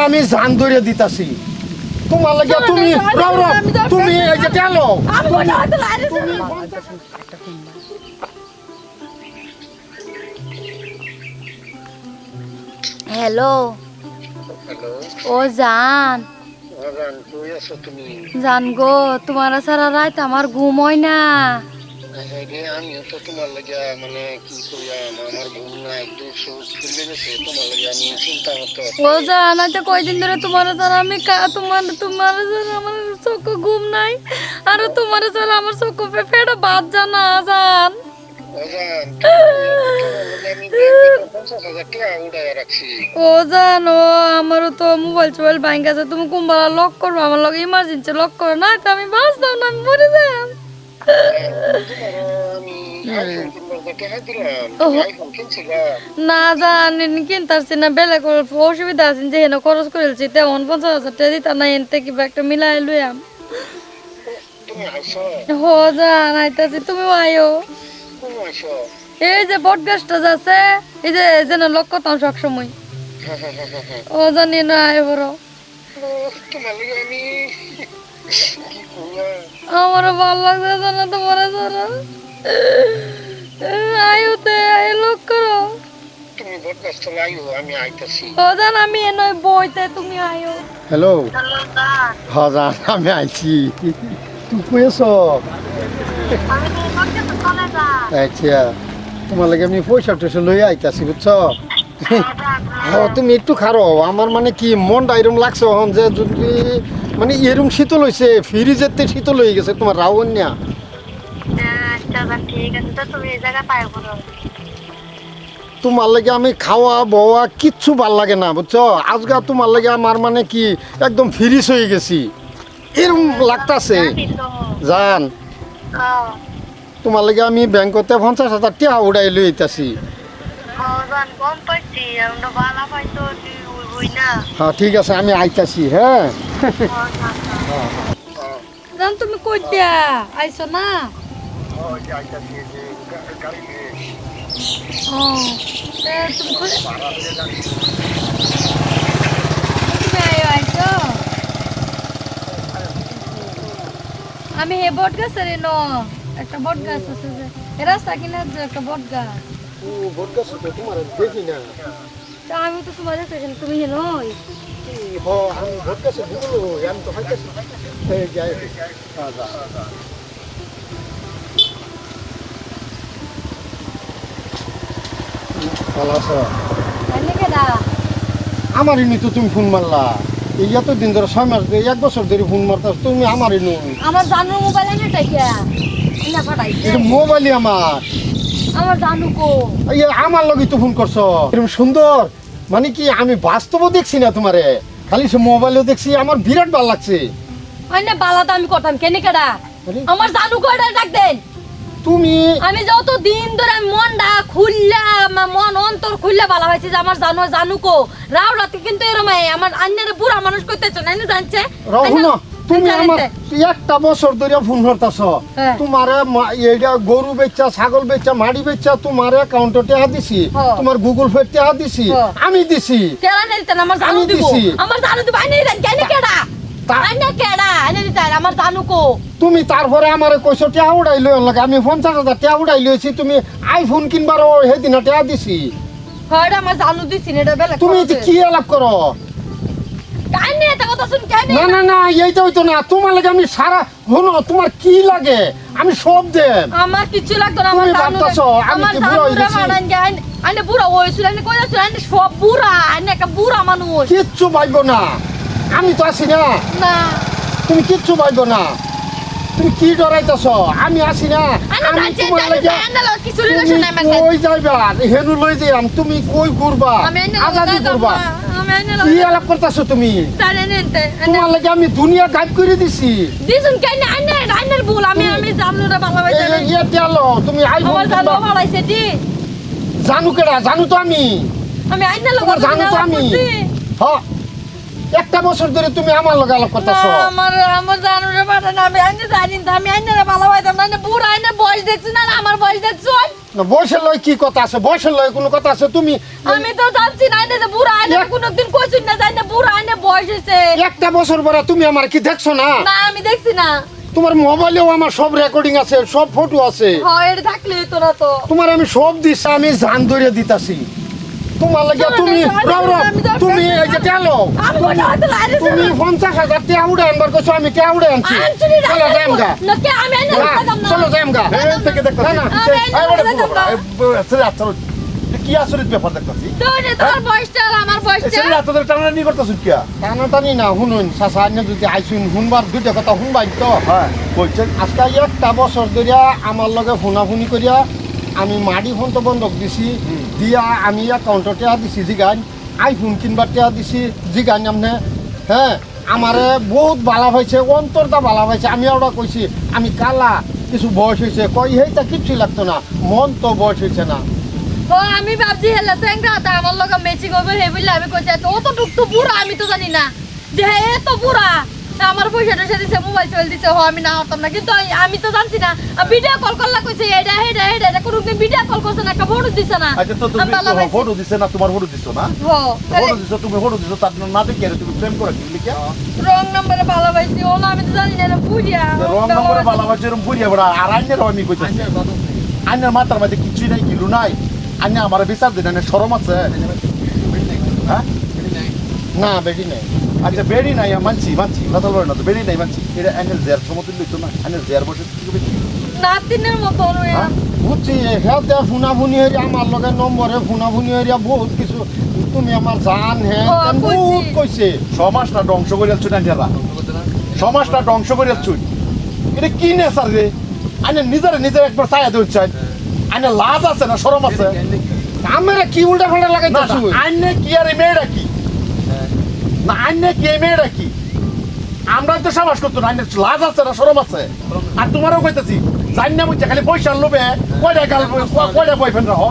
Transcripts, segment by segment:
আমি জান ধরে দিতাছি তোমার লাগে তুমি রাও রাও তুমি এই যে গেলো হ্যালো ও জান জান গো তোমার সারা রাত আমার ঘুম হয় না আমিও তো তোমার লাগে মানে কি করি আমার ঘুম নাই একটু চলে গেছে তোমার লাগে আমি চিন্তা করতে ও জান আজ কয়দিন ধরে তোমার সারা আমি তোমার সারা আমার চোখ ঘুম নাই আর তোমার সারা আমার চোখ পেটে বাদ জানা জান ও জানো আমারও তো মোবাইল ভাঙ গেছে তুমি কুম্বালা লক করবো আমার লগে ইমার্জেন্সি লক করো না তো আমি বাঁচতাম না আমি মরে যাই না জানি কিনতে না বেলা করে অসুবিধা আছে যে হেন খরচ করেছি তেমন 50,000 টাকা দিতা না এনতে কিবা একটা মিলাই লইয়াম হো জান আইতাছি তুমি আইও এই যে বট গাছটা আছে এই যে যেন লক করতাম সবসময় ও জানি না আয় বড় আমারও ভালো লাগছে জানা তোমার সারা আয়ুতে আয় লক করো তুমি বট গাছটা লাইও আমি আইতাছি ও জান আমি এনই বইতে তুমি আয়ো হ্যালো হ্যাঁ জান আমি আইছি তুই কইছো আচ্ছা তোমার লাগে আমি পয়সা টয়সা লই আইতাছি বুঝছো তুমি একটু খারো আমার মানে কি মনটা এরম লাগছে হন যে যদি মানে এরম শীতল হয়েছে ফ্রিজেতে শীতল হয়ে গেছে তোমার রাউন্যা তোমার লাগে আমি খাওয়া বওয়া কিচ্ছু ভাল লাগে না বুঝছো আজকা তোমার লাগে আমার মানে কি একদম ফ্রিজ হয়ে গেছি এরম লাগতাছে জান তোমার লাগে আমি ব্যাংকতে 50,000 টাকা উড়াই লইতাছি হ্যাঁ ঠিক আছে আমি আইতাছি হ্যাঁ জান তুমি কই দিয়া আইছো না ও তুমি আইছো আমি হে বট গাছের ন একটা বট গাছ আছে যে রাস্তা কিনার যে একটা বট গাছ ও বট গাছ তো তোমার দেখি না তা আমি তো তোমার দেখতেছি তুমি হেন ওই আমি বট গাছে ঢুকলো আমি তো হাইতাছি এই যাই ভালো আছো আমার ইনি তো তুমি ফোন মারলা এই এত দিন ধরে 6 মাস ধরে 1 বছর ধরে ফোন মারতাছ তুমি আমারই নই আমার জানুর মোবাইল এনে টাইকা না পাঠাইছে এটা মোবাইলই আমার জানু কো এই আমার লগই তো ফোন করছো এরকম সুন্দর মানে কি আমি বাস্তবও দেখছি না তোমারে খালি সে মোবাইলেও দেখছি আমার বিরাট ভালো লাগছে আইনা বালা তো আমি করতাম কেন কেডা আমার জানু কোডা ডাক দেন তুমি আমি যত দিন ধরে মনটা খুললা মন অন্তর খুললা ভালো হয়েছে যে আমার জানু কো রাউলাতে কিন্তু এরকম আমার আন্নারে বুড়া মানুষ কইতেছ না জানছে রাহুল তুমি আমার একটা বছর ধরে ফোন করতেছ তোমার এইটা গরু বেচা ছাগল বেচা মাড়ি বেচা তোমার অ্যাকাউন্টে টাকা দিছি তোমার গুগল পে টাকা দিছি আমি দিছি কেডা নিতেন আমার জানু দিব আমার জানু দিব আইনে দেন কেন কেডা আইনে কেডা আইনে দিতেন আমার জানু কো তুমি তারপরে আমারে কইছো টাকা উড়াই লই লাগে আমি 50,000 টাকা উড়াই লইছি তুমি আইফোন কিনবার সেদিন টাকা দিছি হয়ডা আমার জানু দিছি এটা বেলা তুমি কি আলাপ করো কানে এটা কথা শুন কানে না না না এইটা হইতো না তোমার লাগে আমি সারা হনো তোমার কি লাগে আমি সব দেন আমার কিছু লাগতো না আমার ভাবতাছো আমি কি বুড়া হই গেছি আনে বুড়া হইছিল আনে কই যাচ্ছ আনে সব বুড়া আনে একটা বুড়া মানুষ কিচ্ছু পাইবো না আমি তো আছি না না তুমি কিচ্ছু পাইবো না তুমি কি ডরাইতেছ আমি আছি না আমি তোমার লাগে কিছু রিলেশন নাই আমার কই যাইবা হেনু লই যাইম তুমি কই ঘুরবা আজাদি করবা কি আলাপ করতেছো তুমি তোমার লাগে আমি দুনিয়া গায়েব করে দিছি দিছুন কেন আইনের ভুল আমি জানু রে ভালোবাসি ইয়ে তেলো তুমি আইবো আমার জানু ভালোবাসে দি জানু কেডা জানু তো আমি আইনের লগ জানু তো আমি হ্যাঁ একটা বছর ধরে তুমি আমার লগে আলাপ করতেছো আমার জানু রে পাঠান আমি আইনে জানি না আমি আইনের ভালোবাসতাম না বুড়া আইনে বয়স দেখছ না আমার বয়স দেখছ না বয়সের লয় কি কথা আছে বয়সের লয় কোনো কথা আছে তুমি আমি তো জানছি না আইনে যে বুড়া আইনে কোনদিন কইছুন না জানি বুড়া আইনে বয়স হয়েছে একটা বছর পরে তুমি আমার কি দেখছো না? না আমি দেখছি না তোমার মোবাইলেও আমার সব রেকর্ডিং আছে, সব ফটো আছে। হয় এটা থাকলে তোরা তো তোমার আমি সব দিছি, আমি জান ধরে দিতাছি তোমার লাগে। তুমি রাও রাও, তুমি এই যে গেলো আমি মনে হয় তো লাইরে তুমি 50,000 টাকা উড়ে আনবার কইছো, আমি টাকা উড়ে আনছি। চলো যাম গা, না কে আমি আইনা দিতাম না চলো যাম গা। এই থেকে দেখতাছি না, না, এই বড় ছেলে আচ্ছা কি আসলে ব্যাপার দেখতাছি তোরে তোর বয়সটা আর আমার এই বয়সটা ছেলে এতদের টানাটানি করতেছ কি? টানাটানি না, শুনুন চাচা, আপনি যদি আইসুন শুনবার দুইটা কথা শুনবাই তো। হ্যাঁ কইছেন আজকে একটা বছর ধরিয়া আমার লগে ফোনাফুনি করিয়া আমি মাড়ি ফোন তো বন্ধক দিছি, দিয়া আমি অ্যাকাউন্টে টাকা দিছি জিগান, আইফোন কিনবার টাকা দিছি জিগান আমনে। হ্যাঁ, আমারে বহুত বালা হয়েছে, অন্তরটা বালা হয়েছে। আমি ওটা কইছি আমি কালা, কিছু বয়স হয়েছে, কই হেইটা কিচ্ছু লাগতো না, মন তো বয়স হয়েছে না। ও আমি ভাবছি হেলা স্যাংরা তা আমার লগে ম্যাচিং হবে হে বলে আমি কইছি তো অত টুক তো বুড়া আমি তো জানি না যে হে এত বুড়া আমার পয়সাটা সে দিছে মোবাইল চল দিছে হ আমি না হতাম না কিন্তু আমি তো জানছি না ভিডিও কল করলা কইছে এটা এটা কোনদিন ভিডিও কল করছে না একটা ফটো দিছে না আচ্ছা তো তুমি ফটো দিছে না, তোমার ফটো দিছো না? হ ফটো দিছো, তুমি ফটো দিছো, তার না দেখে তুমি প্রেম করে কি লিখে রং নাম্বারে ভালো পাইছি ও না আমি তো জানি না বুড়িয়া রং নম্বরে ভালোবাসে এরকম বুড়িয়া বড় আর আইনের আমি কইতাছি আইনের মাথার মধ্যে কিছুই নাই, গিলু নাই। আইনে আমার বিচার দিন, আইনের শরম আছে? হ্যাঁ না বেশি নেই। আচ্ছা বেড়ি নাই মানছি কথা বলে না তো, বেড়ি নাই মানছি। এটা আইনের জেয়ার সমতুল্য হইতো না? আইনের জেয়ার বসে নাতিনের মতো হ্যাঁ? বুঝছি, হ্যাঁ ফোনাফুনি হইয়া আমার লগে নম্বরে ফোনাফুনি হইয়া বহুত কিছু, তুমি আমার জান হ্যাঁ ও, কইছি। বহুত কইছে। সমাজটা ধ্বংস করে যাচ্ছ না যারা, সমাজটা ধ্বংস করে যাচ্ছ। এটা কি নেশার রে? আইনের নিজের একবার ছায়া দেন চাই, আইনের লাজ আছে না শরম আছে? আমরা কি উল্টা ফাল্টা না লাগাইতেছি? আইনে কি আর এই মেয়েটা কি? না আইনে কি এই মেয়েটা কি? আমরা তো সাবাস করতো না, আইনের লাজ আছে না শরম আছে? আর তোমারও কইতেছি জানি না বুঝছে খালি পয়সার লোভে কয়টা বয়ফ্রেন্ড রাখো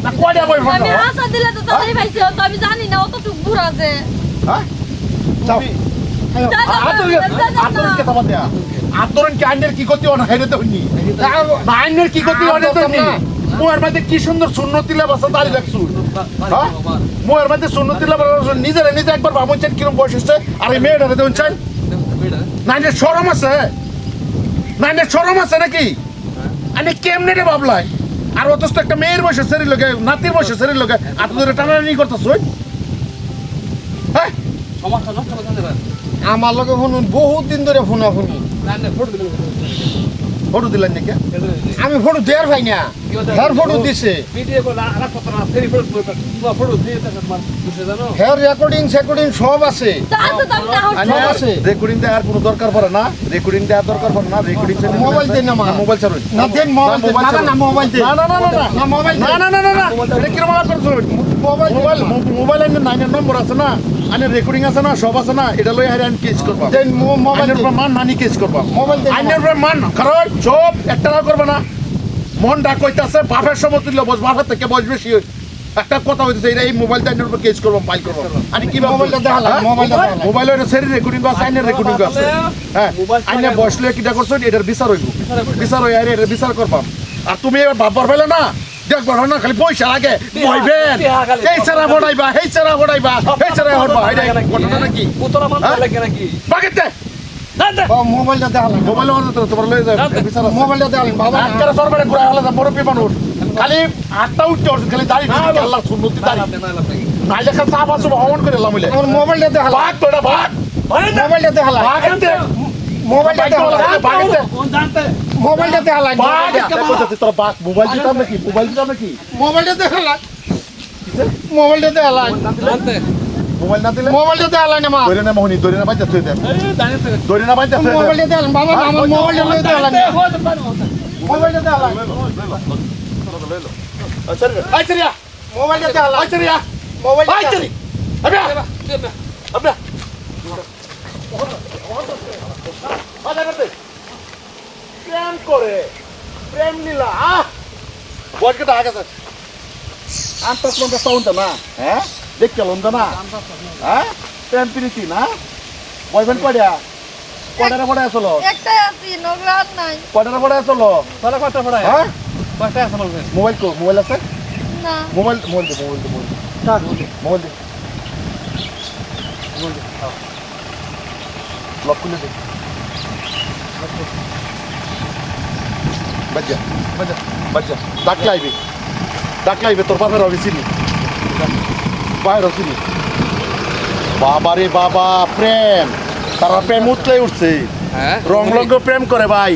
না, কয়টা বয়ফ্রেন্ড আমি রাখো? হাসা দিলে তো তাড়াতাড়ি পাইছি তো আমি জানি না অত টুক বুড়া আছে হ্যাঁ তুমি আন্দোলন কে থামাতে আন্দোলন কি আইনের কি ক্ষতি হয় না হেরে তো হইনি না, আইনের কি ক্ষতি হয় না তো হইনি। মোয়ের মধ্যে কি সুন্দর সুন্নতি লেবাস দাঁড়িয়ে দেখছু, হ্যাঁ মোয়ের মধ্যে সুন্নতি লেবাস নিজে একবার ভাবছেন কিরম বয়স হচ্ছে আর এই মেয়েটা দেখুন চাই নাইনের শরম আছে, নাইনের শরম আছে নাকি? আইনে কেমনে রে ভাবলাই আর অথচ একটা মেয়ের বয়সে শরীর লোকে নাতির বয়সে শরীর লোকে আর তোদের টানাটানি করতেছ। হ্যাঁ আমার লগে শুনুন বহুত দিন ধরে ফোনাফুনি, ফটো দিলেন নাকি? আমি ফটো দেয়ার ভাই না, হের ফটো দিছে, হের রেকর্ডিং সেকর্ডিং সব আছে। তা তো আমি না হচ্ছে সব আছে। রেকর্ডিং দেওয়ার কোনো দরকার পড়ে না, রেকর্ডিং দেওয়ার দরকার পড়ে না। রেকর্ডিং মোবাইল দেন না মা। মোবাইল চালুন না দেন মোবাইল দেন, বাবা না মোবাইল দেন, না না না না না মোবাইল না দেন, না না না না এটা কিরম আলাপ করছো? মোবাইল মোবাইল মোবাইল আইনের নাইনের নম্বর আছে না, আইনের রেকর্ডিং আছে না, সব আছে না, এটা লই হারে আইন কেস করবা। দেন মোবাইল আইনের দেন, উপর মান নানি কেস করবা। মোবাইল দেন। আইনের উপর মান কারণ সব একটা না করবে না। মন ডাক কইতাছে বাপের সমতুল্য বস, বাপের থেকে বয়স বেশি একটা কথা হইতেছে এটা এই মোবাইল আইনের উপর কেস করবা, ফাইল করবা। আমি কি মোবাইলটা দেখালাম, মোবাইলটা দেখালাম। মোবাইলের সেরি রেকর্ডিং আছে, আইনের রেকর্ডিং আছে। হ্যাঁ আইনে বসলে কিটা করছো এটার বিচার হইব, বিচার হই আরে এটার বিচার করবাম। আর তুমি এবার ভাববার পাইলে না দেখবার না খালি পয়সা লাগে বইবেন এই ছাড়া বড়াইবা এই ছাড়া বড়াইবা এই ছাড়া হড়বা এটা ঘটনা নাকি বাগেতে মোবাইলটা দেখালাম, মোবাইল অর্ডার তোমার লয়ে যায় বিচার আছে। মোবাইলটা দেখালাম বাবা। একবারে সরবারে ঘুরে হলে মুরব্বী মানুষ খালি আটটা উঠতে খালি দাড়ি আল্লাহ সুন্নতি দাড়ি নাই লেখা চা বাসু ভ্রমণ করে এলাম আমার মোবাইলটা দেখালাম, ভাগ তো এটা ভাগ মোবাইলটা দেখালাম, ভাগতে মোবাইলটা দেখালাম, ভাগতে মোবাইলটা দেখালাম, তোর বাঘ মোবাইল দিতাম নাকি, মোবাইল দিতাম নাকি? মোবাইলটা দেখালাম, মোবাইলটা দেখালাম, মোবাইল না দিলে মোবাইলটা দেখালাম না মা, ধরে না মোহনি ধরে না বাইতে থই দে, ধরে না বাইতে থই দে। মোবাইলটা দেখালাম বাবা, আমার মোবাইলটা দেখালাম, মোবাইলটা দেখালাম, আচ্ছা আচ্ছা রিয়া মোবাইলটা দেখালাম, আচ্ছা রিয়া মোবাইলটা আচ্ছা রি আবিয়া আবিয়া আদা করতে প্রেম করে প্রেম লীলা বড়টা আগে স্যার আন্তস মন কাছে উনতা না হ্যাঁ দেখ চল উনতা না হ্যাঁ প্রেম প্রীতি না বয়ফ্রেন্ড কয়টা কয়টা পড়ে আসলো একটাই আছি নগরাত নাই কয়টা পড়ে আসলো তাহলে কয়টা পড়ায় হ্যাঁ কয়টা আছে বলবেন মোবাইল কো মোবাইল আছে না মোবাইল মোবাইল দে মোবাইল দে মোবাইল দে মোবাইল দে লক খুলে দে বাজা বাজা বাজা ডাকলাইবে তোর বাপের হবে চিনি বাইর চিনি বাবা রে বাবা প্রেম তারা প্রেম উঠলেই উঠছে হ্যাঁ রং রঙ্গ প্রেম করে ভাই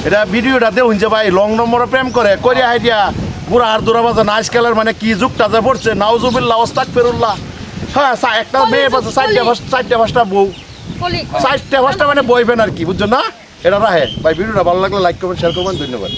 এটা ভিডিওটা দেখুন যে ভাই লং নম্বরে প্রেম করে করিয়া হাইডিয়া পুরা আর দূরা বাজে নাইস খেলার মানে কি যুগটা যে পড়ছে নাউজুবিল্লাহ ওস্তাক ফেরুল্লাহ হ্যাঁ একটা মেয়ে বাজে চারটে পাঁচটা বউ কলি চারটে পাঁচটা মানে বইবেন আর কি বুঝছো না এটা রাহে ভাই ভিডিওটা ভালো লাগলে লাইক করবেন শেয়ার করবেন ধন্যবাদ